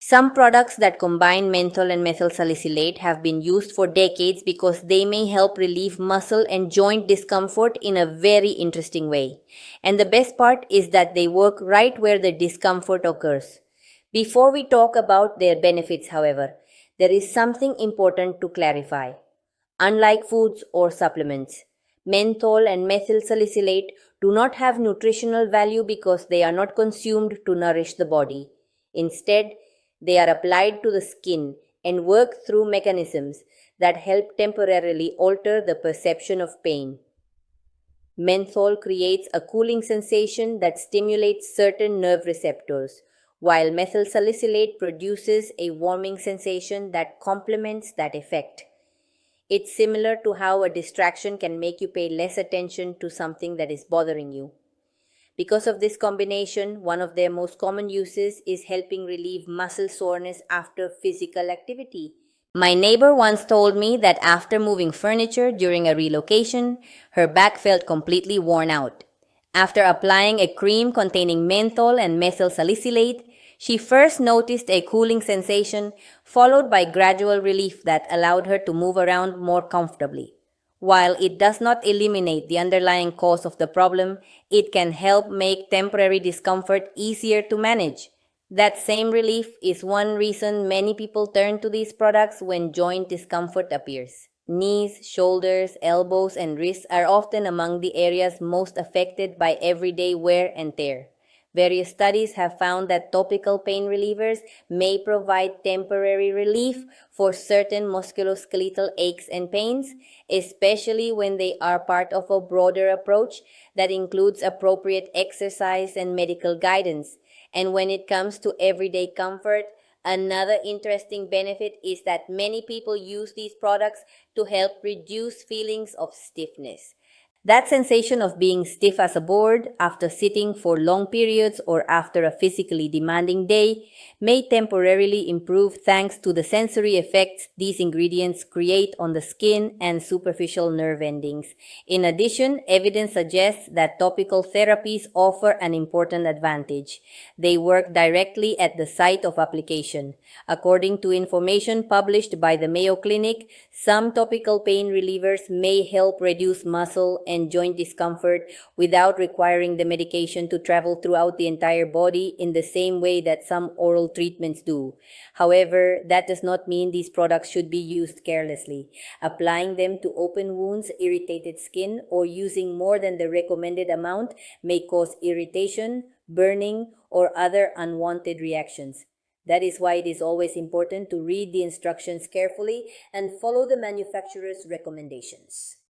Some products that combine menthol and methyl salicylate have been used for decades because they may help relieve muscle and joint discomfort in a very interesting way. And the best part is that they work right where the discomfort occurs. Before we talk about their benefits, however, there is something important to clarify. Unlike foods or supplements, menthol and methyl salicylate do not have nutritional value because they are not consumed to nourish the body. Instead, they are applied to the skin and work through mechanisms that help temporarily alter the perception of pain. Menthol creates a cooling sensation that stimulates certain nerve receptors, while methyl salicylate produces a warming sensation that complements that effect. It's similar to how a distraction can make you pay less attention to something that is bothering you. Because of this combination, one of their most common uses is helping relieve muscle soreness after physical activity. My neighbor once told me that after moving furniture during a relocation, her back felt completely worn out. After applying a cream containing menthol and methyl salicylate, she first noticed a cooling sensation, followed by gradual relief that allowed her to move around more comfortably. While it does not eliminate the underlying cause of the problem, it can help make temporary discomfort easier to manage. That same relief is one reason many people turn to these products when joint discomfort appears. Knees, shoulders, elbows, and wrists are often among the areas most affected by everyday wear and tear. Various studies have found that topical pain relievers may provide temporary relief for certain musculoskeletal aches and pains, especially when they are part of a broader approach that includes appropriate exercise and medical guidance. And when it comes to everyday comfort, another interesting benefit is that many people use these products to help reduce feelings of stiffness. That sensation of being stiff as a board after sitting for long periods or after a physically demanding day may temporarily improve thanks to the sensory effects these ingredients create on the skin and superficial nerve endings. In addition, evidence suggests that topical therapies offer an important advantage. They work directly at the site of application. According to information published by the Mayo Clinic, some topical pain relievers may help reduce muscle and joint discomfort without requiring the medication to travel throughout the entire body in the same way that some oral treatments do. However, that does not mean these products should be used carelessly. Applying them to open wounds, irritated skin, or using more than the recommended amount may cause irritation, burning, or other unwanted reactions. That is why it is always important to read the instructions carefully and follow the manufacturer's recommendations.